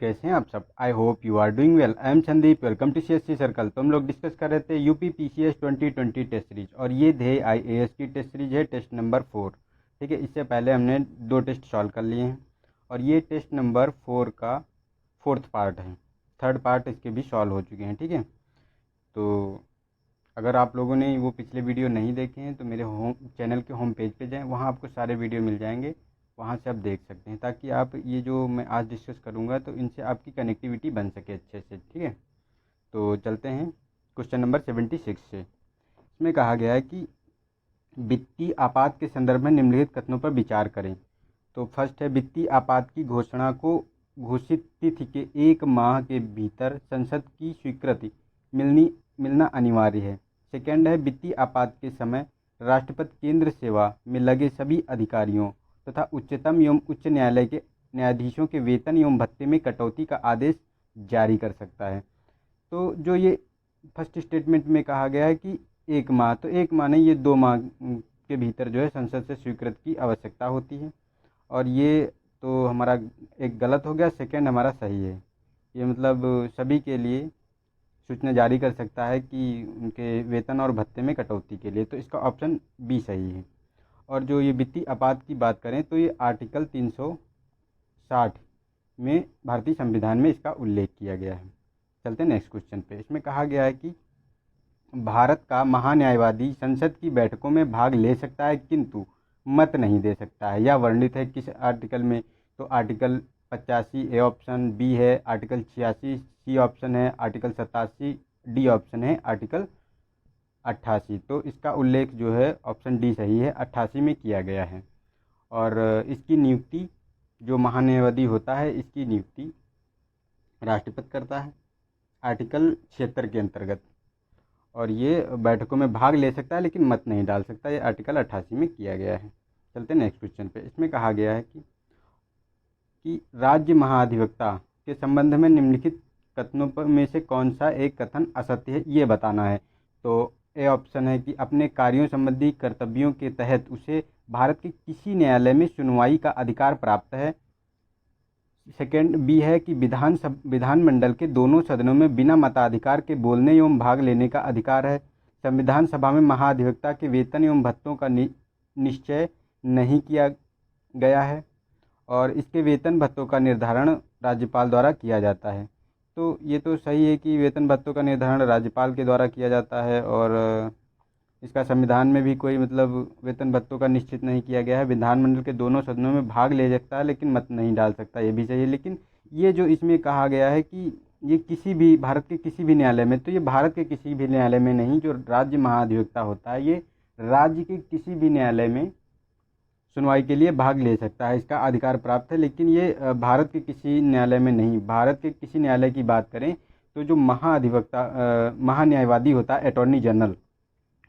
कैसे हैं आप सब। I hope you are doing well. I am Sandeep, welcome to CSC circle. तो हम लोग डिस्कस कर रहे थे यूपी PCS 2020 टेस्ट सीरीज, और ये ध्येय IAS की टेस्ट सीरीज है, टेस्ट नंबर 4। ठीक है, इससे पहले हमने 2 टेस्ट सॉल्व कर लिए हैं, और ये टेस्ट नंबर 4 का 4th पार्ट है। 3rd पार्ट इसके भी सॉल्व हो चुके हैं। ठीक है, तो अगर आप लोगों ने वो पिछले वीडियो नहीं देखे हैं तो मेरे चैनल के होम पेज पे जाएं, वहाँ आपको सारे वीडियो मिल जाएंगे, वहाँ से आप देख सकते हैं, ताकि आप ये जो मैं आज डिस्कस करूँगा तो इनसे आपकी कनेक्टिविटी बन सके अच्छे से। ठीक है, तो चलते हैं क्वेश्चन नंबर 76 से। इसमें कहा गया है कि वित्तीय आपात के संदर्भ में निम्नलिखित कथनों पर विचार करें। तो फर्स्ट है, वित्तीय आपात की घोषणा को घोषित तिथि के 1 माह के भीतर संसद की स्वीकृति मिलना अनिवार्य है। सेकेंड है, वित्तीय आपात के समय राष्ट्रपति केंद्र सेवा में लगे सभी अधिकारियों तथा उच्चतम एवं उच्च न्यायालय के न्यायाधीशों के वेतन एवं भत्ते में कटौती का आदेश जारी कर सकता है। तो जो ये फर्स्ट स्टेटमेंट में कहा गया है कि 1 माह, तो 1 माह नहीं, ये 2 माह के भीतर जो है संसद से स्वीकृति की आवश्यकता होती है, और ये तो हमारा एक गलत हो गया, सेकंड हमारा सही है। ये मतलब सभी के लिए सूचना जारी कर सकता है कि उनके वेतन और भत्ते में कटौती के लिए, तो इसका ऑप्शन बी सही है। और जो ये वित्तीय आपात की बात करें तो ये आर्टिकल 360 में भारतीय संविधान में इसका उल्लेख किया गया है। चलते हैं नेक्स्ट क्वेश्चन पे। इसमें कहा गया है कि भारत का महान्यायवादी संसद की बैठकों में भाग ले सकता है किंतु मत नहीं दे सकता है। यह वर्णित है किस आर्टिकल में? तो आर्टिकल 85 ए ऑप्शन, बी है आर्टिकल 86 सी ऑप्शन है, आर्टिकल 87 डी ऑप्शन है, आर्टिकल 88। तो इसका उल्लेख जो है ऑप्शन डी सही है, 88 में किया गया है। और इसकी नियुक्ति, जो महान्यायवादी होता है, इसकी नियुक्ति राष्ट्रपति करता है आर्टिकल 76 के अंतर्गत, और ये बैठकों में भाग ले सकता है लेकिन मत नहीं डाल सकता। ये आर्टिकल 88 में किया गया है। चलते हैं नेक्स्ट क्वेश्चन पे। इसमें कहा गया है कि राज्य महाधिवक्ता के संबंध में निम्नलिखित कथनों पर में से कौन सा एक कथन असत्य है, ये बताना है। तो ए ऑप्शन है कि अपने कार्यों संबंधी कर्तव्यों के तहत उसे भारत के किसी न्यायालय में सुनवाई का अधिकार प्राप्त है। सेकेंड, बी है कि विधानमंडल के दोनों सदनों में बिना मताधिकार के बोलने एवं भाग लेने का अधिकार है। संविधान सभा में महाधिवक्ता के वेतन एवं भत्तों का निश्चय नहीं किया गया है, और इसके वेतन भत्तों का निर्धारण राज्यपाल द्वारा किया जाता है। तो ये तो सही है कि वेतन भत्तों का निर्धारण राज्यपाल के द्वारा किया जाता है, और इसका संविधान में भी कोई मतलब वेतन भत्तों का निश्चित नहीं किया गया है। विधानमंडल के दोनों सदनों में भाग ले सकता है लेकिन मत नहीं डाल सकता, ये भी सही है। लेकिन ये जो इसमें कहा गया है कि ये किसी भी भारत के किसी भी न्यायालय में, तो ये भारत के किसी भी न्यायालय में नहीं, जो राज्य महाधिवक्ता होता है ये राज्य के किसी भी न्यायालय में सुनवाई के लिए भाग ले सकता है, इसका अधिकार प्राप्त है। लेकिन ये भारत के किसी न्यायालय में नहीं। भारत के किसी न्यायालय की बात करें तो जो महाधिवक्ता महान्यायवादी होता है, अटॉर्नी जनरल,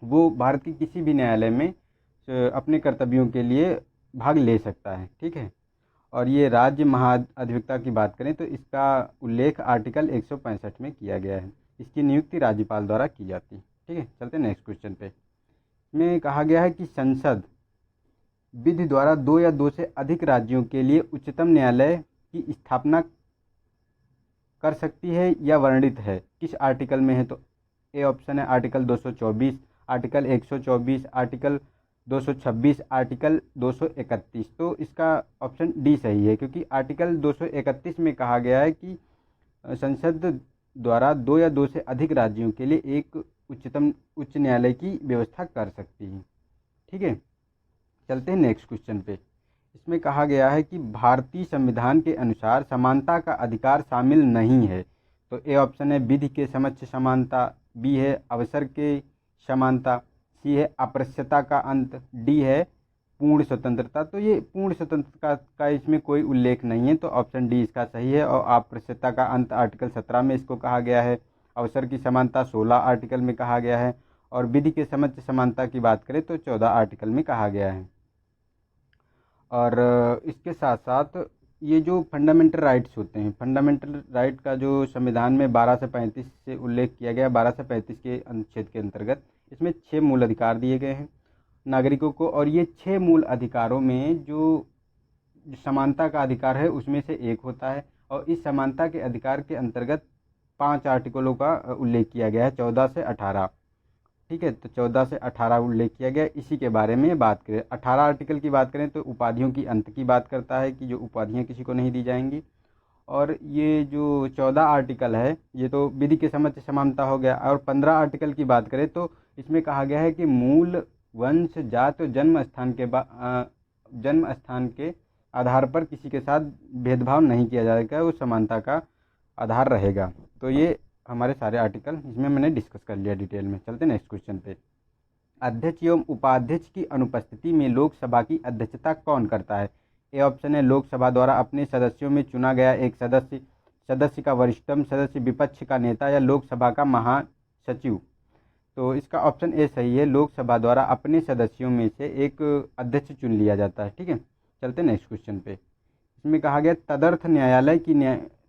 वो भारत के किसी भी न्यायालय में अपने कर्तव्यों के लिए भाग ले सकता है। ठीक है, और ये राज्य महाधिवक्ता की बात करें तो इसका उल्लेख आर्टिकल 165 में किया गया है। इसकी नियुक्ति राज्यपाल द्वारा की जाती है। ठीक है, चलते हैं नेक्स्ट क्वेश्चन पे। इसमें कहा गया है कि संसद विधि द्वारा 2 या 2 से अधिक राज्यों के लिए उच्चतम न्यायालय की स्थापना कर सकती है या वर्णित है किस आर्टिकल में है? तो ए ऑप्शन है आर्टिकल 224, आर्टिकल 124, आर्टिकल 226, आर्टिकल 231। तो इसका ऑप्शन डी सही है, क्योंकि आर्टिकल 231 में कहा गया है कि संसद द्वारा 2 या 2 से अधिक राज्यों के लिए एक उच्च न्यायालय की व्यवस्था कर सकती है। ठीक है, चलते हैं नेक्स्ट क्वेश्चन पे। इसमें कहा गया है कि भारतीय संविधान के अनुसार समानता का अधिकार शामिल नहीं है। तो ए ऑप्शन है विधि के समक्ष समानता, बी है अवसर के समानता, सी है अप्रत्यक्षता का अंत, डी है पूर्ण स्वतंत्रता। तो ये पूर्ण स्वतंत्रता का इसमें कोई उल्लेख नहीं है, तो ऑप्शन डी इसका सही है। और अप्रत्यक्षता का अंत आर्टिकल 17 में इसको कहा गया है। अवसर की समानता 16 आर्टिकल में कहा गया है, और विधि के समक्ष समानता की बात करें तो 14 आर्टिकल में कहा गया है। और इसके साथ साथ ये जो फंडामेंटल राइट्स होते हैं, फंडामेंटल राइट का जो संविधान में 12 से 35 से उल्लेख किया गया, 12 से 35 के अनुच्छेद के अंतर्गत इसमें 6 मूल अधिकार दिए गए हैं नागरिकों को। और ये 6 मूल अधिकारों में जो समानता का अधिकार है उसमें से एक होता है, और इस समानता के अधिकार के अंतर्गत 5 आर्टिकलों का उल्लेख किया गया है, 14 से 18। ठीक है, तो 14 से 18 उल्लेख किया गया, इसी के बारे में बात करें। 18 आर्टिकल की बात करें तो उपाधियों की अंत की बात करता है कि जो उपाधियाँ किसी को नहीं दी जाएंगी। और ये जो 14 आर्टिकल है ये तो विधि के समझ से समानता हो गया। और 15 आर्टिकल की बात करें तो इसमें कहा गया है कि मूल, वंश, जाति और जन्म स्थान के आधार पर किसी के साथ भेदभाव नहीं किया जाएगा, वो समानता का आधार रहेगा। तो ये हमारे सारे आर्टिकल इसमें मैंने डिस्कस कर लिया डिटेल में। चलते नेक्स्ट क्वेश्चन पे। अध्यक्ष एवं उपाध्यक्ष की अनुपस्थिति में लोकसभा की अध्यक्षता कौन करता है? ए ऑप्शन है लोकसभा द्वारा अपने सदस्यों में चुना गया एक सदस्य का वरिष्ठतम सदस्य, विपक्ष का नेता या लोकसभा का महासचिव। तो इसका ऑप्शन ए सही है, लोकसभा द्वारा अपने सदस्यों में से एक अध्यक्ष चुन लिया जाता है। ठीक है, चलते नेक्स्ट क्वेश्चन पे। इसमें कहा गया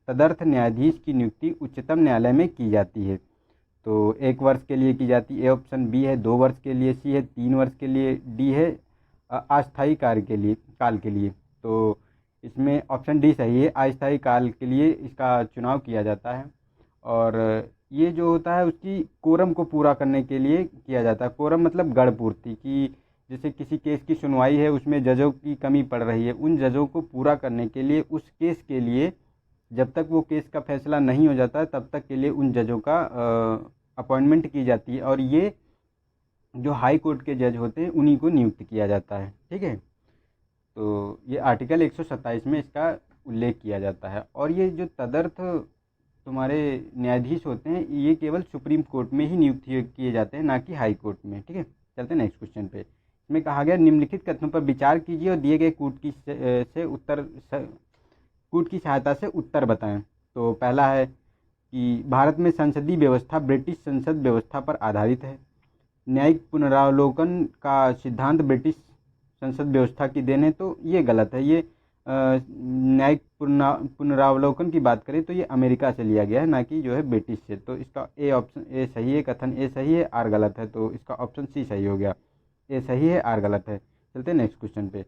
तदर्थ न्यायाधीश की नियुक्ति उच्चतम न्यायालय में की जाती है। तो 1 वर्ष के लिए की जाती है, ए ऑप्शन, बी है 2 वर्ष के लिए, सी है 3 वर्ष के लिए, डी है अस्थायी काल के लिए। तो इसमें ऑप्शन डी सही है, अस्थायी काल के लिए इसका चुनाव किया जाता है। और ये जो होता है उसकी कोरम को पूरा करने के लिए किया जाता है। कोरम मतलब गढ़ पूर्ति, कि जैसे किसी केस की सुनवाई है उसमें जजों की कमी पड़ रही है, उन जजों को पूरा करने के लिए उस केस के लिए जब तक वो केस का फैसला नहीं हो जाता है तब तक के लिए उन जजों का अपॉइंटमेंट की जाती है। और ये जो हाई कोर्ट के जज होते हैं उन्हीं को नियुक्त किया जाता है। ठीक है, तो ये आर्टिकल 127 में इसका उल्लेख किया जाता है। और ये जो तदर्थ तुम्हारे न्यायाधीश होते हैं ये केवल सुप्रीम कोर्ट में ही नियुक्त किए जाते हैं, ना कि हाई कोर्ट में। ठीक है, चलते हैं नेक्स्ट क्वेश्चन पे। इसमें कहा गया निम्नलिखित कथनों पर विचार कीजिए और दिए गए कूट की सहायता से उत्तर बताएं। तो पहला है कि भारत में संसदीय व्यवस्था ब्रिटिश संसद व्यवस्था पर आधारित है। न्यायिक पुनरावलोकन का सिद्धांत ब्रिटिश संसद व्यवस्था की देन है, तो ये गलत है। ये न्यायिक पुनरावलोकन की बात करें तो ये अमेरिका से लिया गया है, ना कि जो है ब्रिटिश से। तो इसका ऑप्शन ए सही है, कथन ए सही है, आर गलत है। तो इसका ऑप्शन सी सही हो गया, ए सही है, आर गलत है। चलते हैं नेक्स्ट क्वेश्चन पे।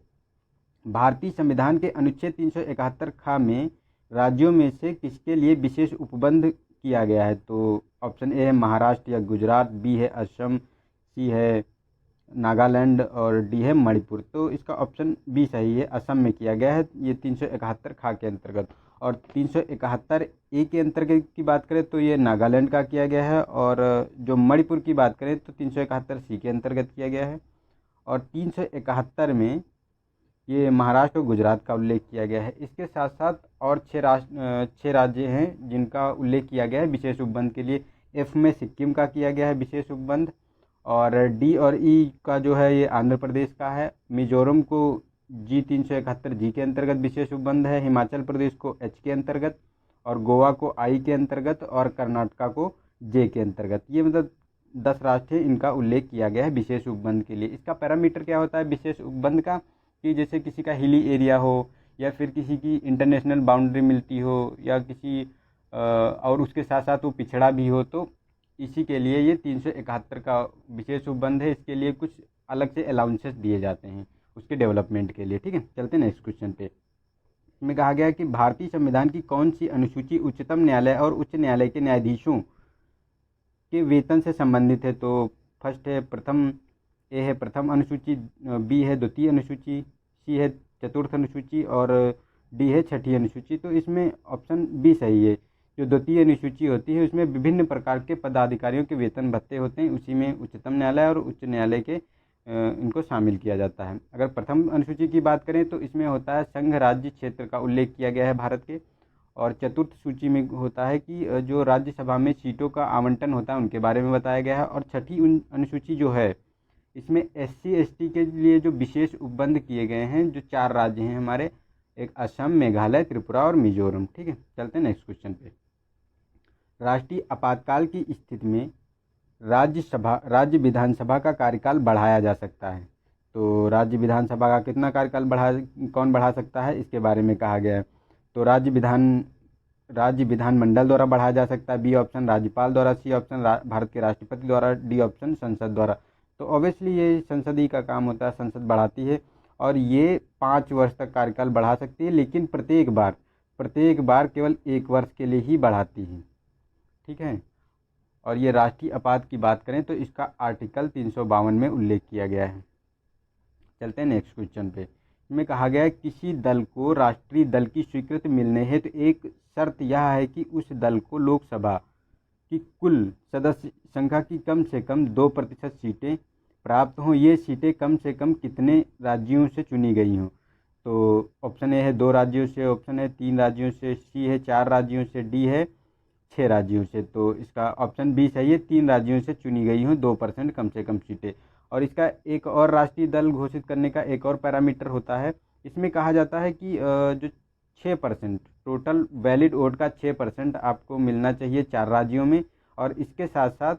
भारतीय संविधान के अनुच्छेद 371 ख में राज्यों में से किसके लिए विशेष उपबंध किया गया है? तो ऑप्शन ए है महाराष्ट्र या गुजरात, बी है असम, सी है नागालैंड और डी है मणिपुर। तो इसका ऑप्शन बी सही है, असम में किया गया है ये 371 ख के अंतर्गत। और 371 ए के अंतर्गत की बात करें तो ये नागालैंड का किया गया है। और जो मणिपुर की बात करें तो 371 सी के अंतर्गत किया गया है। और 371 में ये महाराष्ट्र और गुजरात का उल्लेख किया गया है। इसके साथ साथ और 6 राज्य हैं जिनका उल्लेख किया गया है विशेष उपबंध के लिए। एफ में सिक्किम का किया गया है विशेष उपबंध, और डी और ई का जो है ये आंध्र प्रदेश का है। मिजोरम को जी 371 जी के अंतर्गत विशेष उपबंध है, हिमाचल प्रदेश को एच के अंतर्गत, और गोवा को आई के अंतर्गत, और कर्नाटका को जे के अंतर्गत। ये मतलब 10 राष्ट्र हैं, इनका उल्लेख किया गया है विशेष उपबंध के लिए। इसका पैरामीटर क्या होता है विशेष उपबंध का, कि जैसे किसी का हिली एरिया हो या फिर किसी की इंटरनेशनल बाउंड्री मिलती हो या किसी और उसके साथ साथ वो पिछड़ा भी हो, तो इसी के लिए ये 371 का विशेष उपबंध है। इसके लिए कुछ अलग से अलाउंसेस दिए जाते हैं उसके डेवलपमेंट के लिए। ठीक है, चलते हैं नेक्स्ट क्वेश्चन पे। इसमें कहा गया है कि भारतीय संविधान की कौन सी अनुसूची उच्चतम न्यायालय और उच्च न्यायालय के न्यायाधीशों के वेतन से संबंधित है? तो फर्स्ट है ए है प्रथम अनुसूची, बी है द्वितीय अनुसूची, सी है चतुर्थ अनुसूची, और डी है छठी अनुसूची। तो इसमें ऑप्शन बी सही है। जो द्वितीय अनुसूची होती है उसमें विभिन्न प्रकार के पदाधिकारियों के वेतन भत्ते होते हैं, उसी में उच्चतम न्यायालय और उच्च न्यायालय के इनको शामिल किया जाता है। अगर प्रथम अनुसूची की बात करें तो इसमें होता है संघ राज्य क्षेत्र का उल्लेख किया गया है भारत के। और चतुर्थ सूची में होता है कि जो राज्यसभा में सीटों का आवंटन होता है उनके बारे में बताया गया है। और छठी अनुसूची जो है इसमें SC ST के लिए जो विशेष उपबंध किए गए हैं, जो 4 राज्य हैं हमारे, एक असम, मेघालय, त्रिपुरा और मिजोरम। ठीक है, चलते हैं नेक्स्ट क्वेश्चन पे। राष्ट्रीय आपातकाल की स्थिति में राज्य विधानसभा का कार्यकाल बढ़ाया जा सकता है। तो राज्य विधानसभा का कितना कार्यकाल कौन बढ़ा सकता है, इसके बारे में कहा गया है। तो राज्य विधानमंडल द्वारा बढ़ाया जा सकता है, बी ऑप्शन राज्यपाल द्वारा, सी ऑप्शन भारत के राष्ट्रपति द्वारा, डी ऑप्शन संसद द्वारा। तो ऑब्वियसली ये संसदीय का काम होता है, संसद बढ़ाती है। और ये 5 वर्ष तक कार्यकाल बढ़ा सकती है, लेकिन प्रत्येक बार केवल 1 वर्ष के लिए ही बढ़ाती है। ठीक है, और ये राष्ट्रीय आपात की बात करें तो इसका आर्टिकल 352 में उल्लेख किया गया है। चलते हैं नेक्स्ट क्वेश्चन पे। इसमें कहा गया है किसी दल को राष्ट्रीय दल की स्वीकृति मिलने हेतु एक शर्त यह है कि उस दल को लोकसभा की कुल सदस्य संख्या की कम से कम 2% सीटें प्राप्त हों। ये सीटें कम से कम कितने राज्यों से चुनी गई हों? तो ऑप्शन ए है 2 राज्यों से, ऑप्शन है 3 राज्यों से, सी है 4 राज्यों से, डी है 6 राज्यों से। तो इसका ऑप्शन बी सही है, 3 राज्यों से चुनी गई हों 2% कम से कम सीटें। और इसका एक और राष्ट्रीय दल घोषित करने का एक और पैरामीटर होता है। इसमें कहा जाता है कि जो 6% टोटल वैलिड वोट का 6% आपको मिलना चाहिए 4 राज्यों में, और इसके साथ साथ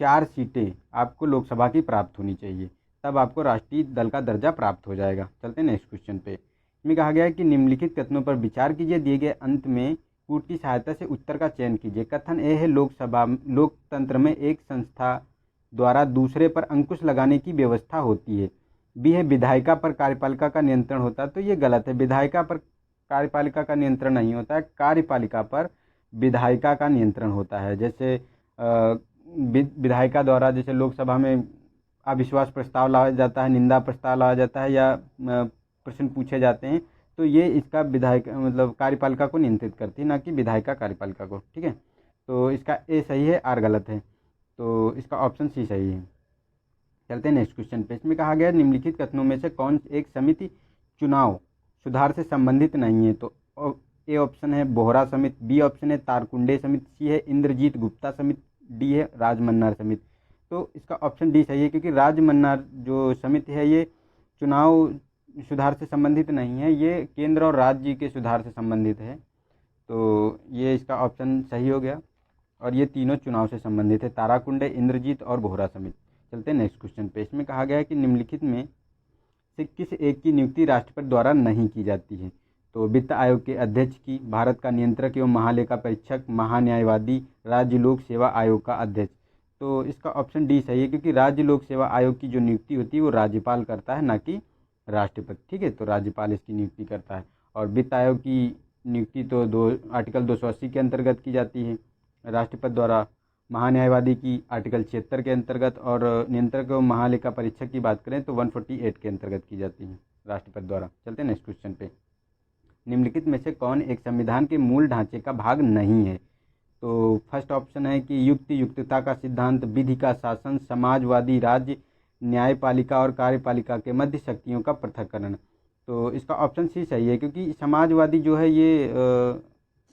4 सीटें आपको लोकसभा की प्राप्त होनी चाहिए, तब आपको राष्ट्रीय दल का दर्जा प्राप्त हो जाएगा। चलते हैं नेक्स्ट क्वेश्चन पे। इसमें कहा गया है कि निम्नलिखित कथनों पर विचार कीजिए, दिए गए अंत में कूट की सहायता से उत्तर का चयन कीजिए। कथन ए है लोकतंत्र में एक संस्था द्वारा दूसरे पर अंकुश लगाने की व्यवस्था होती है। बी है विधायिका पर कार्यपालिका का नियंत्रण होता है। तो ये गलत है, विधायिका पर कार्यपालिका का नियंत्रण नहीं होता है, कार्यपालिका पर विधायिका का नियंत्रण होता है। जैसे विधायिका द्वारा जैसे लोकसभा में अविश्वास प्रस्ताव लाया जाता है, निंदा प्रस्ताव लाया जाता है, या प्रश्न पूछे जाते हैं, तो ये इसका विधायक मतलब कार्यपालिका को नियंत्रित करती है, ना कि विधायिका कार्यपालिका को। ठीक है, तो इसका ए सही है, आर गलत है, तो इसका ऑप्शन सी सही है। चलते हैं नेक्स्ट क्वेश्चन पे। इसमें कहा गया निम्नलिखित कथनों में से कौन एक समिति चुनाव सुधार से संबंधित नहीं है? तो ए ऑप्शन है बोहरा समिति, बी ऑप्शन है तारकुंडे समिति, सी है इंद्रजीत गुप्ता समिति, डी है राजमन्नार समिति। तो इसका ऑप्शन डी सही है, क्योंकि राजमन्नार जो समिति है ये चुनाव सुधार से संबंधित नहीं है, ये केंद्र और राज्य के सुधार से संबंधित है। तो ये इसका ऑप्शन सही हो गया, और ये तीनों चुनाव से संबंधित है, ताराकुंडे, इंद्रजीत और बोहरा समिति। चलते हैं नेक्स्ट क्वेश्चन पे। इसमें कहा गया है कि निम्नलिखित में से किस एक की नियुक्ति राष्ट्रपति द्वारा नहीं की जाती है? तो वित्त आयोग के अध्यक्ष की, भारत का नियंत्रक एवं महालेखा परीक्षक, महान्यायवादी, राज्य लोक सेवा आयोग का अध्यक्ष। तो इसका ऑप्शन डी सही है, क्योंकि राज्य लोक सेवा आयोग की जो नियुक्ति होती है वो राज्यपाल करता है, ना कि राष्ट्रपति। ठीक है, तो राज्यपाल इसकी नियुक्ति करता है। और वित्त आयोग की नियुक्ति तो आर्टिकल 280 के अंतर्गत की जाती है राष्ट्रपति द्वारा, महान्यायवादी की आर्टिकल 76 के अंतर्गत, और नियंत्रक एवं महालेखा परीक्षक की बात करें तो 148 के अंतर्गत की जाती है राष्ट्रपति द्वारा। चलते हैं नेक्स्ट क्वेश्चन पे। निम्नलिखित में से कौन एक संविधान के मूल ढांचे का भाग नहीं है? तो फर्स्ट ऑप्शन है कि युक्तता का सिद्धांत, विधि का शासन, समाजवादी राज्य, न्यायपालिका और कार्यपालिका के मध्य शक्तियों का पृथक्करण। तो इसका ऑप्शन सी सही है, क्योंकि समाजवादी जो है ये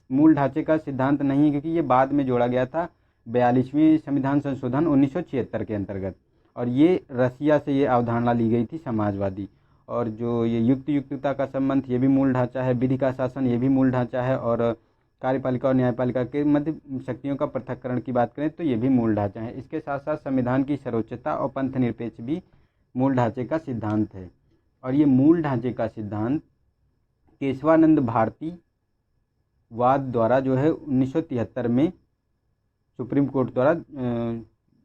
मूल ढांचे का सिद्धांत नहीं है, क्योंकि ये बाद में जोड़ा गया था 42वें संविधान संशोधन 1976 के अंतर्गत, और ये रसिया से ये अवधारणा ली गई थी समाजवादी। और जो ये युक्तता का संबंध ये भी मूल ढांचा है, विधि का शासन ये भी मूल ढांचा है, और कार्यपालिका और न्यायपालिका के मध्य शक्तियों का पृथक्करण की बात करें तो ये भी मूल ढांचा है। इसके साथ साथ संविधान की सर्वोच्चता और पंथ निरपेक्ष भी मूल ढांचे का सिद्धांत है। और ये मूल ढांचे का सिद्धांत केशवानंद भारती वाद द्वारा जो है 1973 में सुप्रीम कोर्ट द्वारा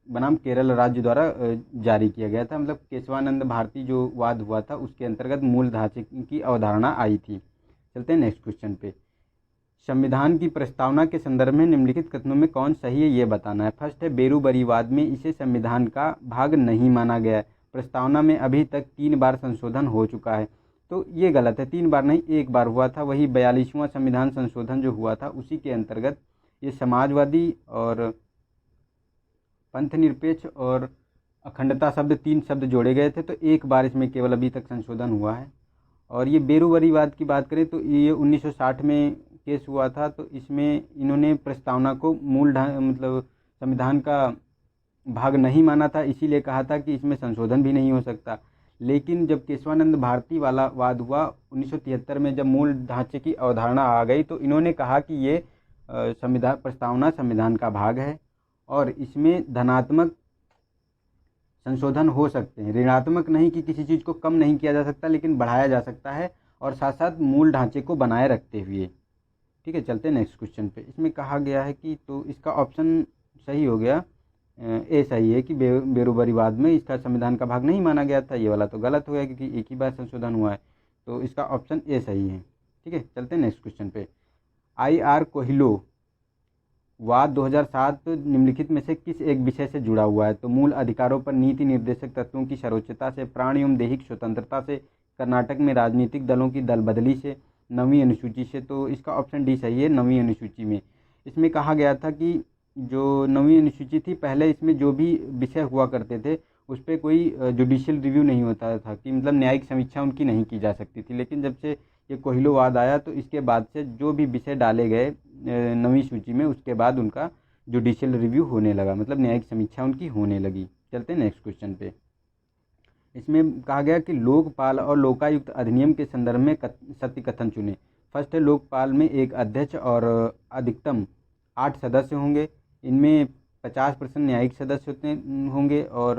बनाम केरल राज्य द्वारा जारी किया गया था। मतलब केशवानंद भारती जो वाद हुआ था उसके अंतर्गत मूल ढांचे की अवधारणा आई थी। चलते हैं नेक्स्ट क्वेश्चन पे। संविधान की प्रस्तावना के संदर्भ में निम्नलिखित कथनों में कौन सही है ये बताना है। फर्स्ट है बेरूबरीवाद में इसे संविधान का भाग नहीं माना गया है, प्रस्तावना में अभी तक 3 बार संशोधन हो चुका है। तो ये गलत है, 3 बार नहीं 1 बार हुआ था, वही 42वां संविधान संशोधन जो हुआ था उसी के अंतर्गत ये समाजवादी और पंथ निरपेक्ष और अखंडता शब्द 3 शब्द जोड़े गए थे, तो 1 बार इसमें केवल अभी तक संशोधन हुआ है। और ये बेरूबरीवाद की बात करें तो ये 1960 में केस हुआ था, तो इसमें इन्होंने प्रस्तावना को मतलब संविधान का भाग नहीं माना था, इसीलिए कहा था कि इसमें संशोधन भी नहीं हो सकता। लेकिन जब केशवानंद भारती वाला वाद हुआ 1973 में, जब मूल ढांचे की अवधारणा आ गई, तो इन्होंने कहा कि ये प्रस्तावना संविधान का भाग है और इसमें धनात्मक संशोधन हो सकते हैं, ऋणात्मक नहीं, कि किसी चीज़ को कम नहीं किया जा सकता लेकिन बढ़ाया जा सकता है, और साथ साथ मूल ढांचे को बनाए रखते हुए। ठीक है, चलते हैं नेक्स्ट क्वेश्चन पे। इसमें कहा गया है कि तो इसका ऑप्शन सही हो गया, ए सही है कि बेरूबरीवाद में इसका संविधान का भाग नहीं माना गया था। ये वाला तो गलत हो गया क्योंकि 1 ही बार संशोधन हुआ है, तो इसका ऑप्शन ए सही है। ठीक है, चलते हैं नेक्स्ट क्वेश्चन पे। IR कोहिलो वाद 2007 निम्नलिखित में से किस एक विषय से जुड़ा हुआ है? तो मूल अधिकारों पर नीति निर्देशक तत्वों की सर्वोच्चता से, प्राण एवं दैहिक स्वतंत्रता से, कर्नाटक में राजनीतिक दलों की दल बदली से, 9वीं अनुसूची से। तो इसका ऑप्शन डी सही है, 9वीं अनुसूची में। इसमें कहा गया था कि जो 9वीं अनुसूची थी, पहले इसमें जो भी विषय हुआ करते थे उस पर कोई जुडिशियल रिव्यू नहीं होता था, कि मतलब न्यायिक समीक्षा उनकी नहीं की जा सकती थी। लेकिन जब से ये कोहिलो वाद आया तो इसके बाद से जो भी विषय डाले गए 9वीं सूची में, उसके बाद उनका जुडिशियल रिव्यू होने लगा, मतलब न्यायिक समीक्षा उनकी होने लगी। चलते हैं नेक्स्ट क्वेश्चन पे। इसमें कहा गया कि लोकपाल और लोकायुक्त अधिनियम के संदर्भ में सत्य कथन चुने। फर्स्ट है, लोकपाल में एक अध्यक्ष और अधिकतम 8 सदस्य होंगे, इनमें 50% न्यायिक सदस्य होंगे। और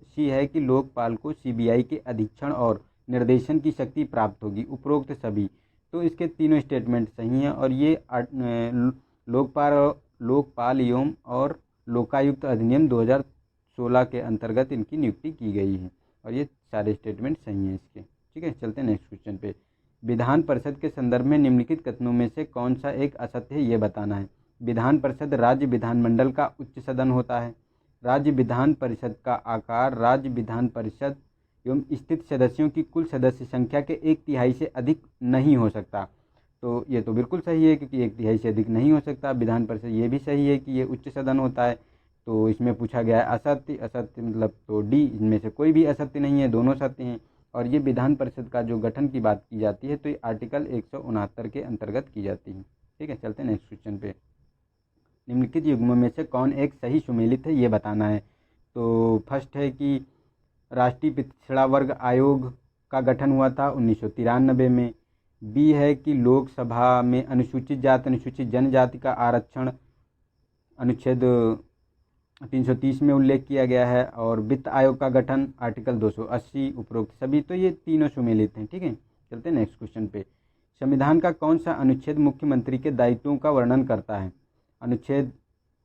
सी है कि लोकपाल को CBI के अधीक्षण और निर्देशन की शक्ति प्राप्त होगी, उपरोक्त सभी। तो इसके तीनों स्टेटमेंट सही हैं, और ये लोकपाल एवं और लोकायुक्त अधिनियम 2016 के अंतर्गत इनकी नियुक्ति की गई है, और ये सारे स्टेटमेंट सही हैं इसके। ठीक है, चलते हैं नेक्स्ट क्वेश्चन पे। विधान परिषद के संदर्भ में निम्नलिखित कथनों में से कौन सा एक असत्य है, ये बताना है। विधान परिषद राज्य विधानमंडल का उच्च सदन होता है। राज्य विधान परिषद का आकार राज्य विधान परिषद एवं स्थित सदस्यों की कुल सदस्य संख्या के 1/3 से अधिक नहीं हो सकता। तो ये तो बिल्कुल सही है, क्योंकि 1/3 से अधिक नहीं हो सकता विधान परिषद। ये भी सही है कि ये उच्च सदन होता है। तो इसमें पूछा गया है असत्य, असत्य मतलब तो डी, इनमें से कोई भी असत्य नहीं है, दोनों सत्य हैं। और ये विधान परिषद का जो गठन की बात की जाती है तो ये आर्टिकल 169 के अंतर्गत की जाती है। ठीक है, चलते हैं नेक्स्ट क्वेश्चन पे। निम्नलिखित युग्मों में से कौन एक सही सुमेलित है, ये बताना है। तो फर्स्ट है कि राष्ट्रीय पिछड़ा वर्ग आयोग का गठन हुआ था 1993 में। बी है कि लोकसभा में अनुसूचित जाति अनुसूचित जनजाति का आरक्षण अनुच्छेद 330 में उल्लेख किया गया है। और वित्त आयोग का गठन आर्टिकल 280, उपरोक्त सभी। तो ये तीनों सुमेलित हैं। ठीक है, चलते हैं नेक्स्ट क्वेश्चन पे। संविधान का कौन सा अनुच्छेद मुख्यमंत्री के दायित्वों का वर्णन करता है? अनुच्छेद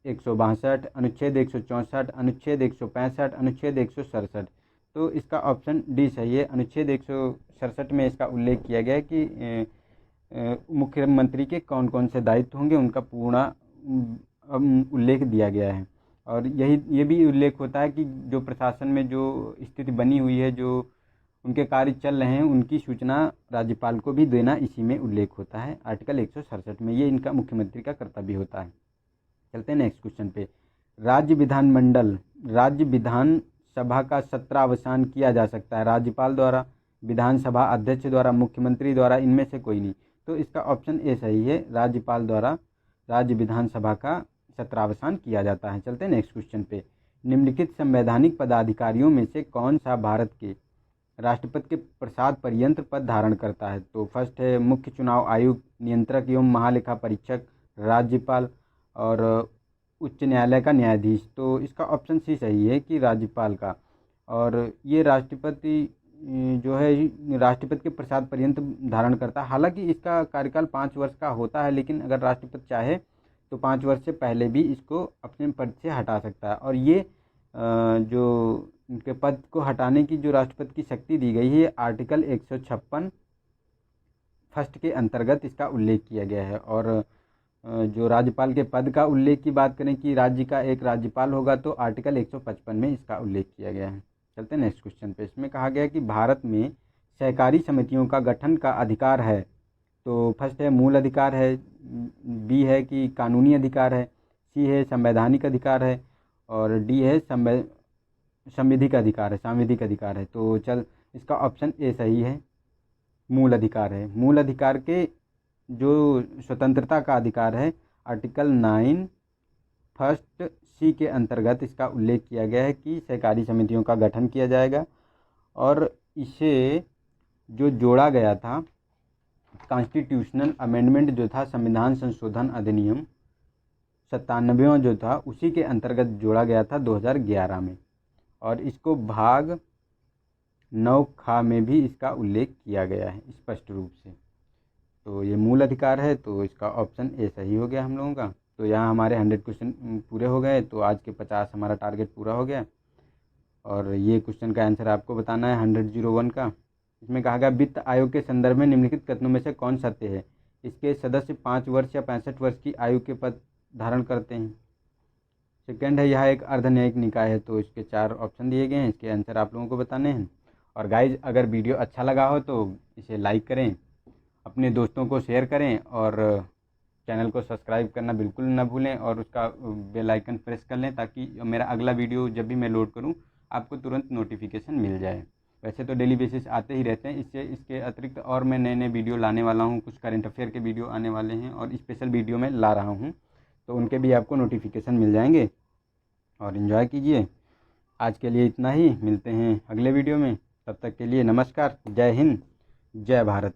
162, अनुच्छेद 164, अनुच्छेद 165, अनुच्छेद 167। तो इसका ऑप्शन डी सही है। अनुच्छेद 167 में इसका उल्लेख किया गया है कि मुख्यमंत्री के कौन कौन से दायित्व होंगे, उनका पूर्ण उल्लेख दिया गया है। और ये भी उल्लेख होता है कि जो प्रशासन में जो स्थिति बनी हुई है, जो उनके कार्य चल रहे हैं, उनकी सूचना राज्यपाल को भी देना इसी में उल्लेख होता है, आर्टिकल 167 में। ये इनका मुख्यमंत्री का कर्तव्य होता है। चलते हैं नेक्स्ट क्वेश्चन पे। राज्य विधान सभा का सत्रावसान किया जा सकता है राज्यपाल द्वारा, विधानसभा अध्यक्ष द्वारा, मुख्यमंत्री द्वारा, इनमें से कोई नहीं। तो इसका ऑप्शन ए सही है, राज्यपाल द्वारा राज्य विधानसभा का सत्रावसान किया जाता है। चलते हैं नेक्स्ट क्वेश्चन पे। निम्नलिखित संवैधानिक पदाधिकारियों में से कौन सा भारत के राष्ट्रपति के प्रसाद पर्यंत पद धारण करता है? तो फर्स्ट है मुख्य चुनाव आयुक्त, नियंत्रक एवं महालेखा परीक्षक, राज्यपाल और उच्च न्यायालय का न्यायाधीश। तो इसका ऑप्शन सी सही है कि राज्यपाल का। और ये राष्ट्रपति जो है राष्ट्रपति के प्रसाद पर्यंत धारण करता है। हालांकि इसका कार्यकाल 5 वर्ष का होता है, लेकिन अगर राष्ट्रपति चाहे तो 5 वर्ष से पहले भी इसको अपने पद से हटा सकता है। और ये जो उनके पद को हटाने की जो राष्ट्रपति की शक्ति दी गई है, आर्टिकल 156 फर्स्ट के अंतर्गत इसका उल्लेख किया गया है। और जो राज्यपाल के पद का उल्लेख की बात करें कि राज्य का एक राज्यपाल होगा, तो आर्टिकल 155 में इसका उल्लेख किया गया है। चलते हैं नेक्स्ट क्वेश्चन पे। इसमें कहा गया कि भारत में सहकारी समितियों का गठन का अधिकार है। तो फर्स्ट है मूल अधिकार है, बी है कि कानूनी अधिकार है, सी है संवैधानिक अधिकार है, और डी है संविधिक अधिकार है। तो इसका ऑप्शन ए सही है, मूल अधिकार है। मूल अधिकार के जो स्वतंत्रता का अधिकार है, आर्टिकल 9 फर्स्ट सी के अंतर्गत इसका उल्लेख किया गया है कि सहकारी समितियों का गठन किया जाएगा। और इसे जो जोड़ा गया था कॉन्स्टिट्यूशनल अमेंडमेंट जो था, संविधान संशोधन अधिनियम 97वां जो था, उसी के अंतर्गत जोड़ा गया था 2011 में। और इसको भाग 9 खा में भी इसका उल्लेख किया गया है स्पष्ट रूप से। तो ये मूल अधिकार है, तो इसका ऑप्शन ए सही हो गया हम लोगों का। तो यहाँ हमारे 100 क्वेश्चन पूरे हो गए। तो आज के 50 हमारा टारगेट पूरा हो गया। और ये क्वेश्चन का आंसर आपको बताना है 100-01 का। इसमें कहा गया वित्त आयोग के संदर्भ में निम्नलिखित कथनों में से कौन सत्य है। इसके सदस्य 5 वर्ष या 65 वर्ष की आयु के पद धारण करते हैं। सेकंड है, यह एक अर्धन्यायिक निकाय है। तो इसके 4 ऑप्शन दिए गए हैं, इसके आंसर आप लोगों को बताने हैं। और गाइज, अगर वीडियो अच्छा लगा हो तो इसे लाइक करें, अपने दोस्तों को शेयर करें और चैनल को सब्सक्राइब करना बिल्कुल ना भूलें और उसका बेल आइकन प्रेस कर लें ताकि मेरा अगला वीडियो जब भी मैं लोड करूं आपको तुरंत नोटिफिकेशन मिल जाए। वैसे तो डेली बेसिस आते ही रहते हैं, इसके अतिरिक्त और मैं नए नए वीडियो लाने वाला हूं। कुछ करंट अफेयर के वीडियो आने वाले हैं और स्पेशल वीडियो मैं ला रहा हूँ, तो उनके भी आपको नोटिफिकेशन मिल जाएंगे। और इन्जॉय कीजिए। आज के लिए इतना ही, मिलते हैं अगले वीडियो में। तब तक के लिए नमस्कार, जय हिंद, जय भारत।